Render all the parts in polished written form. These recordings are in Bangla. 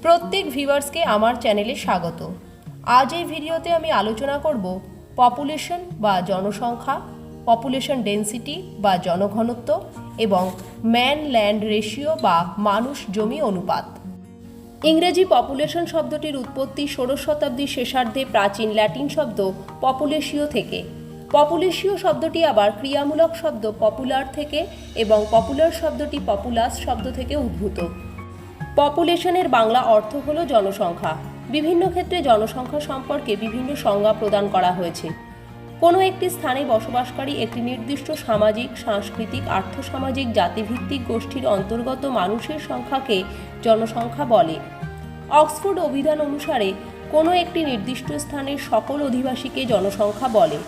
প্রত্যেক ভিউয়ার্সকে আমার চ্যানেলে স্বাগত। আজ এই ভিডিওতে আমি আলোচনা করব পপুলেশন বা জনসংখ্যা, পপুলেশন ডেন্সিটি বা জনঘনত্ব এবং ম্যান ল্যান্ড রেশিও বা মানুষ জমি অনুপাত। ইংরেজি পপুলেশন শব্দটির উৎপত্তি ১৬শ শতাব্দীর শেষার্ধে প্রাচীন ল্যাটিন শব্দ পপুলেশিও থেকে। পপুলেশিও শব্দটি আবার ক্রিয়ামূলক শব্দ পপুলার থেকে এবং পপুলার শব্দটি পপুলাস শব্দ থেকে উদ্ভূত। পপুলেশনের বাংলা অর্থ হলো জনসংখ্যা। বিভিন্ন ক্ষেত্রে জনসংখ্যা সম্পর্কে বিভিন্ন সংজ্ঞা প্রদান করা হয়েছে। কোনো একটি স্থানে বসবাসকারী একটি নির্দিষ্ট সামাজিক, সাংস্কৃতিক, আর্থসামাজিক, জাতিভিত্তিক গোষ্ঠীর অন্তর্গত মানুষের সংখ্যাকে জনসংখ্যা বলে। অক্সফোর্ড অভিধান অনুসারে কোনো একটি নির্দিষ্ট স্থানের সকল অধিবাসীকে জনসংখ্যা বলে।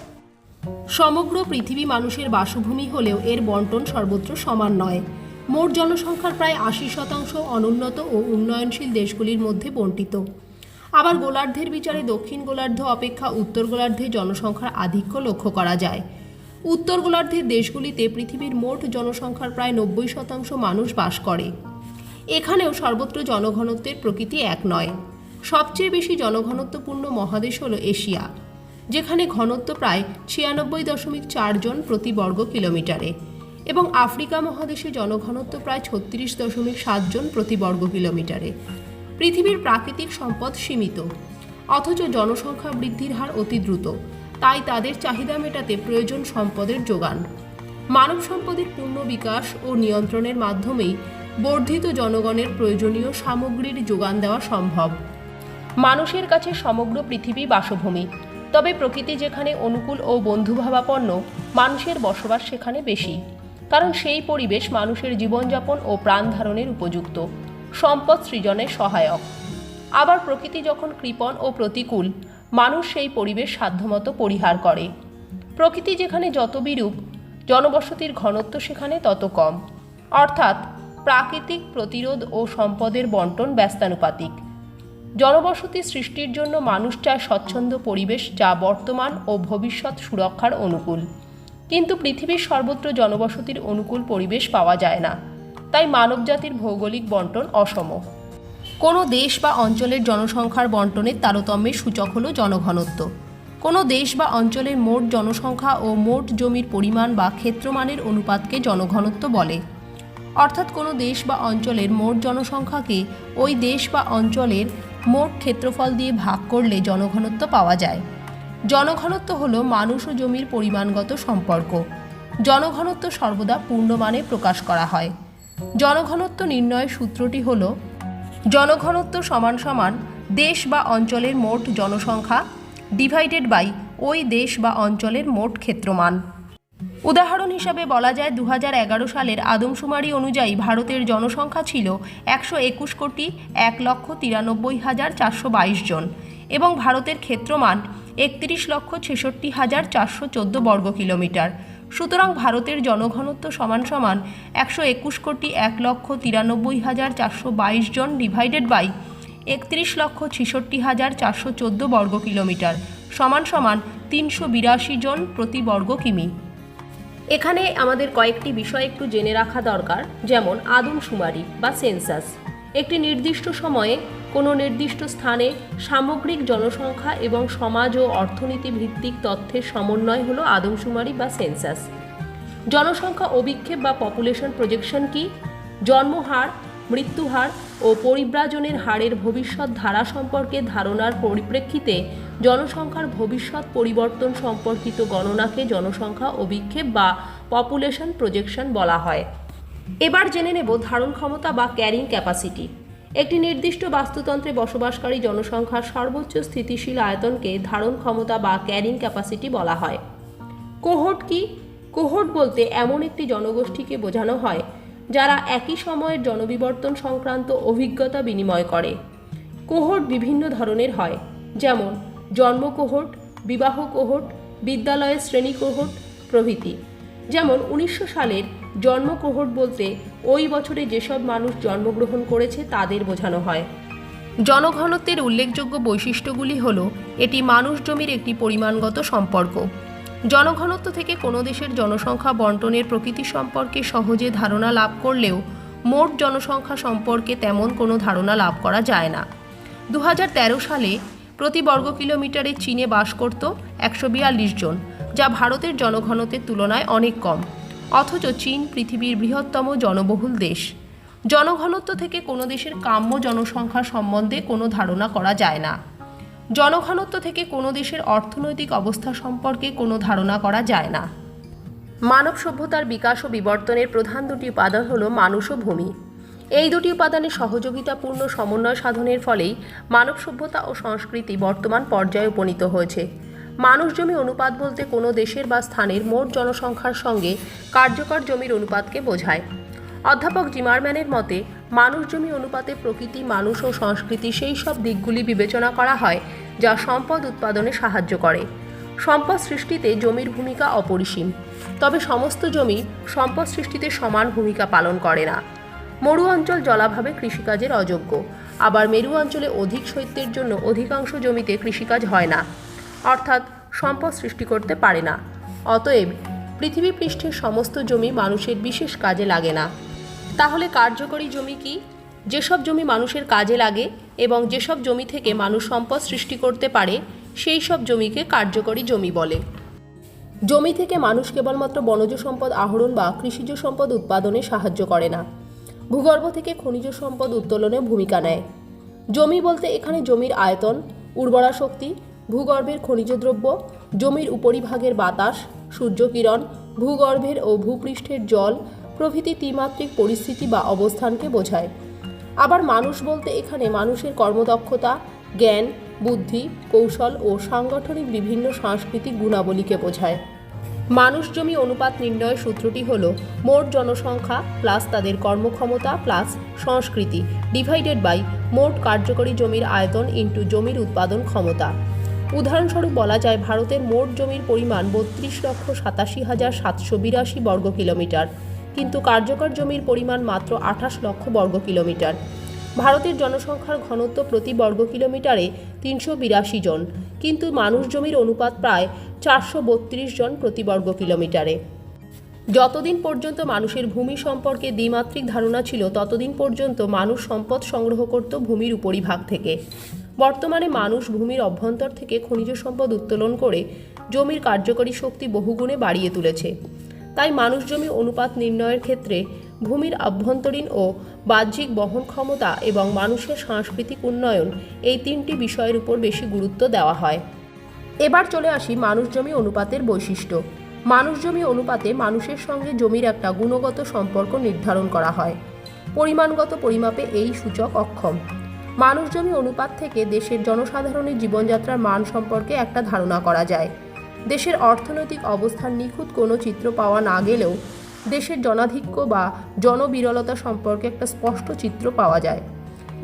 সমগ্র পৃথিবী মানুষের বাসভূমি হলেও এর বণ্টন সর্বত্র সমান নয়। মোট জনসংখ্যার প্রায় ৮০% অনুন্নত ও উন্নয়নশীল দেশগুলির মধ্যে বণ্টিত। আবার গোলার্ধের বিচারে দক্ষিণ গোলার্ধ অপেক্ষা উত্তর গোলার্ধে জনসংখ্যার আধিক্য লক্ষ্য করা যায়। উত্তর গোলার্ধের দেশগুলিতে পৃথিবীর মোট জনসংখ্যার প্রায় ৯০% মানুষ বাস করে। এখানেও সর্বত্র জনঘনত্বের প্রকৃতি এক নয়। সবচেয়ে বেশি জনঘনত্বপূর্ণ মহাদেশ হল এশিয়া, যেখানে ঘনত্ব প্রায় ৯৬.৪ জন প্রতি বর্গ কিলোমিটারে, এবং আফ্রিকা মহাদেশে জনঘনত্ব প্রায় ৩৬.৭ জন প্রতি বর্গ কিলোমিটারে। পৃথিবীর প্রাকৃতিক সম্পদ সীমিত, অথচ জনসংখ্যা বৃদ্ধির হার অতি দ্রুত। তাই তাদের চাহিদা মেটাতে প্রয়োজন সম্পদের যোগান। মানব সম্পদের পূর্ণ বিকাশ ও নিয়ন্ত্রণের মাধ্যমেই বর্ধিত জনগণের প্রয়োজনীয় সামগ্রীর যোগান দেওয়া সম্ভব। মানুষের কাছে সমগ্র পৃথিবী বাসভূমি, তবে প্রকৃতি যেখানে অনুকূল ও বন্ধুভাবাপন্ন, মানুষের বসবাস সেখানে বেশি, কারণ সেই পরিবেশ মানুষের জীবনযাপন ও প্রাণ ধারণের উপযুক্ত, সম্পদ সৃজনে সহায়ক। আবার প্রকৃতি যখন কৃপণ ও প্রতিকূল, মানুষ সেই পরিবেশ সাধ্যমতো পরিহার করে। প্রকৃতি যেখানে যত বিরূপ, জনবসতির ঘনত্ব সেখানে তত কম, অর্থাৎ প্রাকৃতিক প্রতিরোধ ও সম্পদের বণ্টন ব্যস্তানুপাতিক। জনবসতি সৃষ্টির জন্য মানুষ চায় স্বচ্ছন্দ পরিবেশ, যা বর্তমান ও ভবিষ্যৎ সুরক্ষার অনুকূল। কিন্তু পৃথিবীর সর্বত্র জনবসতির অনুকূল পরিবেশ পাওয়া যায় না, তাই মানবজাতির ভৌগোলিক বণ্টন অসম। কোনো দেশ বা অঞ্চলের জনসংখ্যার বণ্টনের তারতম্যের সূচক হল জনঘনত্ব। কোনো দেশ বা অঞ্চলের মোট জনসংখ্যা ও মোট জমির পরিমাণ বা ক্ষেত্রমানের অনুপাতকে জনঘনত্ব বলে। অর্থাৎ কোনো দেশ বা অঞ্চলের মোট জনসংখ্যাকে ওই দেশ বা অঞ্চলের মোট ক্ষেত্রফল দিয়ে ভাগ করলে জনঘনত্ব পাওয়া যায়। জনঘনত্ব হল মানুষ ও জমির পরিমাণগত সম্পর্ক। জনঘনত্ব সর্বদা পূর্ণমানে প্রকাশ করা হয়। জনঘনত্ব নির্ণয়ের সূত্রটি হল জনঘনত্ব সমান সমান দেশ বা অঞ্চলের মোট জনসংখ্যা ডিভাইডেড বাই ওই দেশ বা অঞ্চলের মোট ক্ষেত্রমান। উদাহরণ হিসাবে বলা যায় ২০১১ সালের আদমশুমারি অনুযায়ী ভারতের জনসংখ্যা ছিল ১২১,৯৩,৪২২ জন এবং ভারতের ক্ষেত্রমান ৩১,৬৬,৪১৪ বর্গ কিলোমিটার। সুতরাং ভারতের জনঘনত্ব সমান সমান ১২১,১৯৩,৪২২ জন ডিভাইডেড বাই ৩১,৬৬,৪১৪ বর্গ কিলোমিটার সমান সমান ৩৮২ জন প্রতি বর্গ কিমি। এখানে আমাদের কয়েকটি বিষয় একটু জেনে রাখা দরকার, যেমন আদমশুমারি বা সেন্সাস। একটি নির্দিষ্ট সময়ে কোনো নির্দিষ্ট স্থানে সামগ্রিক জনসংখ্যা এবং সমাজ ও অর্থনীতি ভিত্তিক তথ্যের সমন্বয় হলো আদমশুমারি বা সেন্সাস। জনসংখ্যা অভিক্ষেপ বা পপুলেশন প্রজেকশন কি? জন্মহার, মৃত্যুহার ও পরিব্রাজনের হারের ভবিষ্যৎ ধারা সম্পর্কে ধারণার পরিপ্রেক্ষিতে জনসংখ্যার ভবিষ্যৎ পরিবর্তন সম্পর্কিত গণনাকে জনসংখ্যা অভিক্ষেপ বা পপুলেশন প্রজেকশন বলা হয়। এবার জেনে নেব ধারণ ক্ষমতা বা ক্যারিং ক্যাপাসিটি। একটি নির্দিষ্ট বাস্তুতন্ত্রে বসবাসকারী জনসংখ্যার সর্বোচ্চ স্থিতিশীল আয়তনকে ধারণ ক্ষমতা বা ক্যারিং ক্যাপাসিটি বলা হয়। কোহর্ট কি? কোহর্ট বলতে এমন একটি জনগোষ্ঠীকে বোঝানো হয় যারা একই সময়ের জনবিবর্তন সংক্রান্ত অভিজ্ঞতা বিনিময় করে। কোহর্ট বিভিন্ন ধরনের হয়, যেমন জন্ম কোহর্ট, বিবাহ কোহর্ট, বিদ্যালয়ের শ্রেণী কোহর্ট প্রভৃতি। যেমন ১৯০০ সালের জন্ম কোহর্ট বলতে ওই বছরে যেসব মানুষ জন্মগ্রহণ করেছে তাদের বোঝানো হয়। জনঘনত্বের উল্লেখযোগ্য বৈশিষ্ট্যগুলি হল এটি মানুষ জমির একটি পরিমাণগত সম্পর্ক। জনঘনত্ব থেকে কোনো দেশের জনসংখ্যা বণ্টনের প্রকৃতি সম্পর্কে সহজে ধারণা লাভ করলেও মোট জনসংখ্যা সম্পর্কে তেমন কোনো ধারণা লাভ করা যায় না। 2013 সালে প্রতি বর্গ কিলোমিটারে চীনে বাস করত 142 জন, যা ভারতের জনঘনত্বের তুলনায় অনেক কম। অথচ চীন পৃথিবীর বৃহত্তম জনবহুল দেশ। জনঘনত্ব থেকে কোনো দেশের কাম্য জনসংখ্যা সম্বন্ধে কোনো ধারণা করা যায় না। জনঘনত্ব থেকে কোনো দেশের অর্থনৈতিক অবস্থা সম্পর্কে কোনো ধারণা করা যায় না। মানব সভ্যতার বিকাশ ও বিবর্তনের প্রধান দুটি উপাদান হল মানুষ ও ভূমি। এই দুটি উপাদানের সহযোগিতাপূর্ণ সমন্বয় সাধনের ফলেই মানব সভ্যতা ও সংস্কৃতি বর্তমান পর্যায়ে উপনীত হয়েছে। মানুষ জমি অনুপাত বলতে কোনো দেশের বা স্থানের মোট জনসংখ্যার সঙ্গে কার্যকর জমির অনুপাতকে বোঝায়। অধ্যাপক জিমারম্যানের মতে মানুষ জমি অনুপাতে প্রকৃতি, মানুষ ও সংস্কৃতি সেই সব দিকগুলি বিবেচনা করা হয় যা সম্পদ উৎপাদনে সাহায্য করে। সম্পদ সৃষ্টিতে জমির ভূমিকা অপরিসীম, তবে সমস্ত জমি সম্পদ সৃষ্টিতে সমান ভূমিকা পালন করে না। মরু অঞ্চল জলাভাবে কৃষিকাজের অযোগ্য, আবার মেরু অঞ্চলে অধিক শৈত্যের জন্য অধিকাংশ জমিতে কৃষিকাজ হয় না, অর্থাৎ সম্পদ সৃষ্টি করতে পারে না। অতএব পৃথিবী পৃষ্ঠের সমস্ত জমি মানুষের বিশেষ কাজে লাগে না। তাহলে কার্যকরী জমি কি? যেসব জমি মানুষের কাজে লাগে এবং যেসব জমি থেকে মানুষ সম্পদ সৃষ্টি করতে পারে সেই সব জমিকে কার্যকরী জমি বলে। জমি থেকে মানুষ কেবলমাত্র বনজ সম্পদ আহরণ বা কৃষিজ সম্পদ উৎপাদনে সাহায্য করে না, ভূগর্ভ থেকে খনিজ সম্পদ উত্তোলনে ভূমিকা নেয়। জমি বলতে এখানে জমির আয়তন, উর্বরা শক্তি, ভূগর্ভের খনিজ দ্রব্য, জমির উপরিভাগের বাতাস, সূর্যকিরণ, ভূগর্ভের ও ভূপৃষ্ঠের জল প্রভৃতি ত্রিমাত্রিক পরিস্থিতি বা অবস্থানকে বোঝায়। আবার মানুষ বলতে এখানে মানুষের কর্মদক্ষতা, জ্ঞান, বুদ্ধি, কৌশল ও সাংগঠনিক বিভিন্ন সাংস্কৃতিক গুণাবলীকে বোঝায়। মানুষ জমি অনুপাত নির্ণয়ের সূত্রটি হল মোট জনসংখ্যা প্লাস তাদের কর্মক্ষমতা প্লাস সংস্কৃতি ডিভাইডেড বাই মোট কার্যকরী জমির আয়তন ইন্টু জমির উৎপাদন ক্ষমতা। উদাহরণস্বরূপ বলা যায় ভারতের মোট জমির পরিমাণ 32,87,782 বর্গ কিলোমিটার, কিন্তু কার্যকর জমির পরিমাণ মাত্র 28 লক্ষ বর্গ কিলোমিটার। ভারতের জনসংখ্যার ঘনত্ব প্রতি বর্গ কিলোমিটারে 382 জন, কিন্তু মানুষ জমির অনুপাত প্রায় 432 জন প্রতি বর্গ কিলোমিটারে। যতদিন পর্যন্ত মানুষের ভূমি সম্পর্কে দ্বিমাত্রিক ধারণা ছিল ততদিন পর্যন্ত মানুষ সম্পদ সংগ্রহ করত ভূমির উপরিভাগ থেকে। বর্তমানে মানুষ ভূমির অভ্যন্তর থেকে খনিজ সম্পদ উত্তোলন করে জমির কার্যকরী শক্তি বহুগুণে বাড়িয়ে তুলেছে। তাই মানুষ জমি অনুপাত নির্ণয়ের ক্ষেত্রে ভূমির আভ্যন্তরীণ ও বাহ্যিক বহন ক্ষমতা এবং মানুষের সাংস্কৃতিক উন্নয়ন এই তিনটি বিষয়ের উপর বেশি গুরুত্ব দেওয়া হয়। এবার চলে আসি মানুষ জমি অনুপাতের বৈশিষ্ট্য। মানুষ জমি অনুপাতে মানুষের সঙ্গে জমির একটা গুণগত সম্পর্ক নির্ধারণ করা হয়। পরিমাণগত পরিমাপে এই সূচক অক্ষম। মানুষ জমি অনুপাত থেকে দেশের জনসাধারণের জীবনযাত্রার মান সম্পর্কে একটা ধারণা করা যায়। দেশের অর্থনৈতিক অবস্থার নিখুঁত কোনো চিত্র পাওয়া না গেলেও দেশের জনাধিক্য বা জনবিরলতা সম্পর্কে একটা স্পষ্ট চিত্র পাওয়া যায়।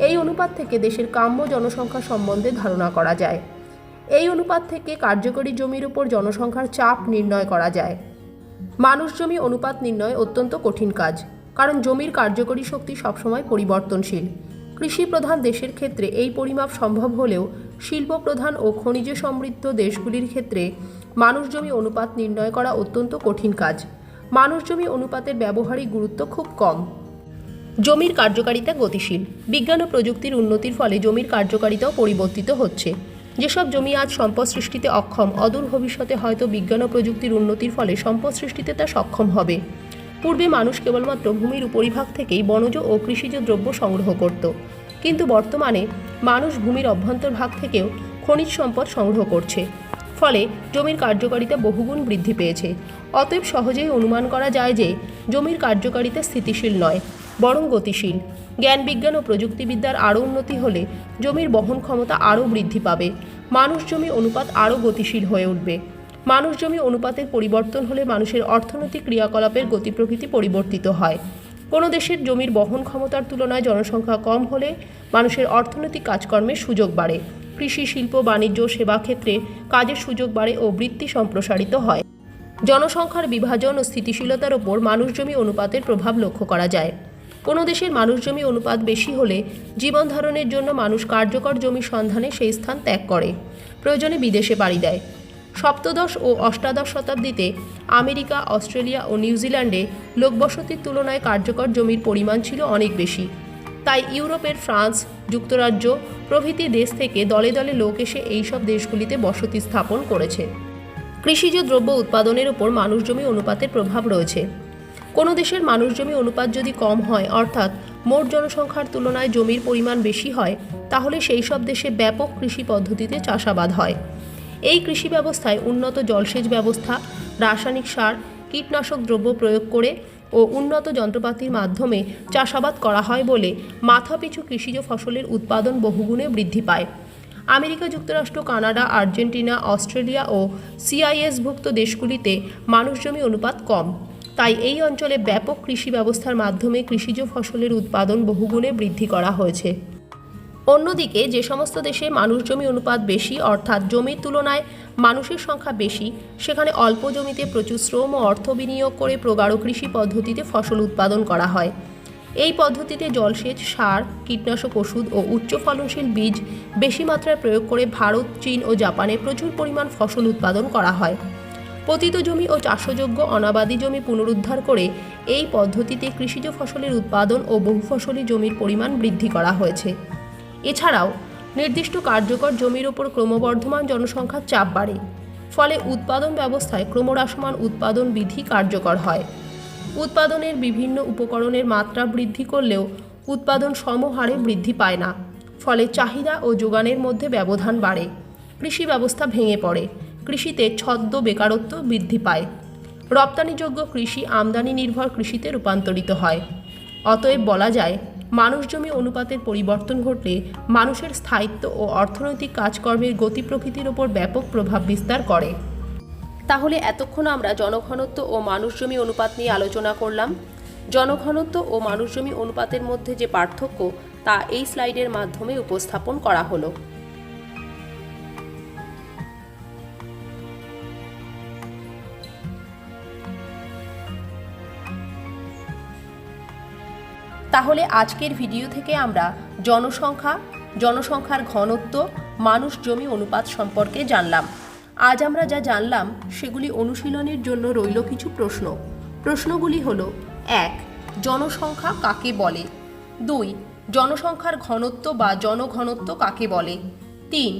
এই অনুপাত থেকে দেশের কাম্য জনসংখ্যা সম্বন্ধে ধারণা করা যায়। এই অনুপাত থেকে কার্যকরী জমির উপর জনসংখ্যার চাপ নির্ণয় করা যায়। মানুষ জমি অনুপাত নির্ণয় অত্যন্ত কঠিন কাজ, কারণ জমির কার্যকরী শক্তি সবসময় পরিবর্তনশীল। কৃষি প্রধান দেশের ক্ষেত্রে এই পরিমাপ সম্ভব হলেও শিল্প প্রধান ও খনিজ সমৃদ্ধ দেশগুলির ক্ষেত্রে মানুষ জমি অনুপাত নির্ণয় করা অত্যন্ত কঠিন কাজ। মানুষ জমি অনুপাতের ব্যবহারিক গুরুত্ব খুব কম। জমির কার্যকারিতা গতিশীল। বিজ্ঞান ও প্রযুক্তির উন্নতির ফলে জমির কার্যকারিতাও পরিবর্তিত হচ্ছে। যেসব জমি আজ সম্পদ সৃষ্টিতে অক্ষম, অদূর ভবিষ্যতে হয়তো বিজ্ঞান ও প্রযুক্তির উন্নতির ফলে সম্পদ সৃষ্টিতে তা সক্ষম হবে। পূর্বে মানুষ কেবলমাত্র ভূমির উপরিভাগ থেকেই বনজ ও কৃষিজ দ্রব্য সংগ্রহ করত, কিন্তু বর্তমানে মানুষ ভূমির অভ্যন্তরভাগ থেকেও খনিজ সম্পদ সংগ্রহ করছে। ফলে জমির কার্যকারিতা বহুগুণ বৃদ্ধি পেয়েছে। অতএব সহজেই অনুমান করা যায় যে জমির কার্যকারিতা স্থিতিশীল নয়, বরং গতিশীল। জ্ঞান বিজ্ঞান ও প্রযুক্তিবিদ্যার আরও উন্নতি হলে জমির বহন ক্ষমতা আরও বৃদ্ধি পাবে, মানুষ জমি অনুপাত আরও গতিশীল হয়ে উঠবে। মানুষ জমি অনুপাতের পরিবর্তন হলে মানুষের অর্থনৈতিক ক্রিয়াকলাপের গতি প্রকৃতি পরিবর্তিত হয়। কোনো দেশের জমির বহন ক্ষমতার তুলনায় জনসংখ্যা কম হলে মানুষের অর্থনৈতিক কাজকর্মের সুযোগ বাড়ে, কৃষি, শিল্প, বাণিজ্য, সেবা ক্ষেত্রে কাজের সুযোগ বাড়ে ও বৃত্তি সম্প্রসারিত হয়। জনসংখ্যার বিভাজন ও স্থিতিশীলতার ওপর মানুষ জমি অনুপাতের প্রভাব লক্ষ্য করা যায়। কোনো দেশের মানুষ জমি অনুপাত বেশি হলে জীবন ধারণের জন্য মানুষ কার্যকর জমি সন্ধানে সেই স্থান ত্যাগ করে, প্রয়োজনে বিদেশে পাড়ি দেয়। সপ্তদশ ও অষ্টাদশ শতাব্দীতে আমেরিকা, অস্ট্রেলিয়া ও নিউজিল্যান্ডে লোকবসতির তুলনায় কার্যকর জমির পরিমাণ ছিল অনেক বেশি। তাই ইউরোপের ফ্রান্স, যুক্তরাজ্য প্রভৃতি দেশ থেকে দলে দলে লোক এসে এইসব দেশগুলিতে বসতি স্থাপন করেছে। কৃষিজ দ্রব্য উৎপাদনের ওপর মানুষ জমি অনুপাতের প্রভাব রয়েছে। কোনো দেশের মানুষ জমি অনুপাত যদি কম হয়, অর্থাৎ মোট জনসংখ্যার তুলনায় জমির পরিমাণ বেশি হয়, তাহলে সেই সব দেশে ব্যাপক কৃষি পদ্ধতিতে চাষাবাদ হয়। এই কৃষি ব্যবস্থায় উন্নত জলসেচ ব্যবস্থা, রাসায়নিক সার, কীটনাশক দ্রব্য প্রয়োগ করে ও উন্নত যন্ত্রপাতির মাধ্যমে চাষাবাদ করা হয় বলে মাথাপিছু কৃষিজ ফসলের উৎপাদন বহুগুণে বৃদ্ধি পায়। আমেরিকা যুক্তরাষ্ট্র, কানাডা, আর্জেন্টিনা, অস্ট্রেলিয়া ও CIS-ভুক্ত দেশগুলিতে মানুষ জমি অনুপাত কম। তাই এই অঞ্চলে ব্যাপক কৃষি ব্যবস্থার মাধ্যমে কৃষিজ ফসলের উৎপাদন বহুগুণে বৃদ্ধি করা হয়েছে। অন্যদিকে যে সমস্ত দেশে মানুষ জমি অনুপাত বেশি, অর্থাৎ জমির তুলনায় মানুষের সংখ্যা বেশি, সেখানে অল্প জমিতে প্রচুর শ্রম ও অর্থ বিনিয়োগ করে প্রগাঢ় কৃষি পদ্ধতিতে ফসল উৎপাদন করা হয়। এই পদ্ধতিতে জলসেচ, সার, কীটনাশক ওষুধ ও উচ্চ ফলনশীল বীজ বেশি মাত্রায় প্রয়োগ করে ভারত, চীন ও জাপানে প্রচুর পরিমাণ ফসল উৎপাদন করা হয়। পতিত জমি ও চাষযোগ্য অনাবাদি জমি পুনরুদ্ধার করে এই পদ্ধতিতে কৃষিজ ফসলের উৎপাদন ও বহুফসলি জমির পরিমাণ বৃদ্ধি করা হয়েছে। এছাড়াও নির্দিষ্ট কার্যকর জমির ওপর ক্রমবর্ধমান জনসংখ্যার চাপ বাড়ে, ফলে উৎপাদন ব্যবস্থায় ক্রমহ্রাসমান উৎপাদন বিধি কার্যকর হয়। উৎপাদনের বিভিন্ন উপকরণের মাত্রা বৃদ্ধি করলেও উৎপাদন সমহারে বৃদ্ধি পায় না, ফলে চাহিদা ও যোগানের মধ্যে ব্যবধান বাড়ে, কৃষি ব্যবস্থা ভেঙে পড়ে, কৃষিতে ছদ্ম বেকারত্ব বৃদ্ধি পায়, রপ্তানিযোগ্য কৃষি আমদানি নির্ভর কৃষিতে রূপান্তরিত হয়। অতএব বলা যায়, মানুষ জমি অনুপাতের পরিবর্তন ঘটলে মানুষের স্থায়িত্ব ও অর্থনৈতিক কাজকর্মের গতি প্রকৃতির ওপর ব্যাপক প্রভাব বিস্তার করে। তাহলে এতক্ষণ আমরা জনঘনত্ব ও মানুষ জমি অনুপাত নিয়ে আলোচনা করলাম। জনঘনত্ব ও মানুষ জমি অনুপাতের মধ্যে যে পার্থক্য, তা এই স্লাইডের মাধ্যমে উপস্থাপন করা হলো। তাহলে আজকের ভিডিও থেকে আমরা জনসংখ্যার ঘনত্ব, মানুষ জমি অনুপাত সম্পর্কে জানলাম। আজ আমরা যা জানলাম সেগুলি অনুশীলনের জন্য রইল কিছু প্রশ্ন। প্রশ্নগুলি হলো: 1. জনসংখ্যা কাকে বলে? 2. জনসংখ্যার ঘনত্ব বা জনঘনত্ব কাকে বলে? 3.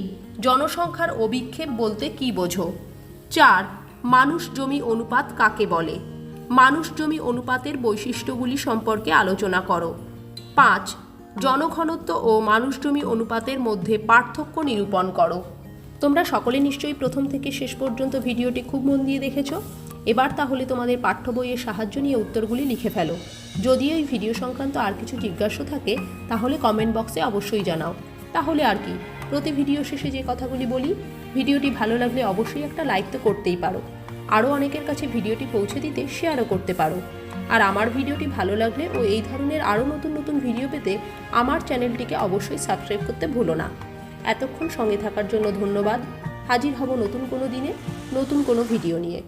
জনসংখ্যার অভিক্ষেপ বলতে কী বোঝো? 4. মানুষ জমি অনুপাত কাকে বলে? মানুষ জমি অনুপাতের বৈশিষ্ট্যগুলি সম্পর্কে আলোচনা করো। 5. জনঘনত্ব ও মানুষ জমি অনুপাতের মধ্যে পার্থক্য নিরূপণ করো। তোমরা সকলে নিশ্চয়ই প্রথম থেকে শেষ পর্যন্ত ভিডিওটি খুব মন দিয়ে দেখেছো। এবার তাহলে তোমাদের পাঠ্য বইয়ের সাহায্য নিয়ে উত্তরগুলি লিখে ফেলো। যদি এই ভিডিও সংক্রান্ত আর কিছু জিজ্ঞাসা থাকে তাহলে কমেন্ট বক্সে অবশ্যই জানাও। তাহলে আর কি, প্রতি ভিডিও শেষে যে কথাগুলি বলি, ভিডিওটি ভালো লাগলে অবশ্যই একটা লাইক তো করতেই পারো। আরও অনেকের কাছে ভিডিওটি পৌঁছে দিতে শেয়ারও করতে পারো। আর আমার ভিডিওটি ভালো লাগলে ও এই ধরনের আরও নতুন নতুন ভিডিও পেতে আমার চ্যানেলটিকে অবশ্যই সাবস্ক্রাইব করতে ভুলো না। এতক্ষণ সঙ্গে থাকার জন্য ধন্যবাদ। হাজির হব নতুন কোনো দিনে, নতুন কোনো ভিডিও নিয়ে।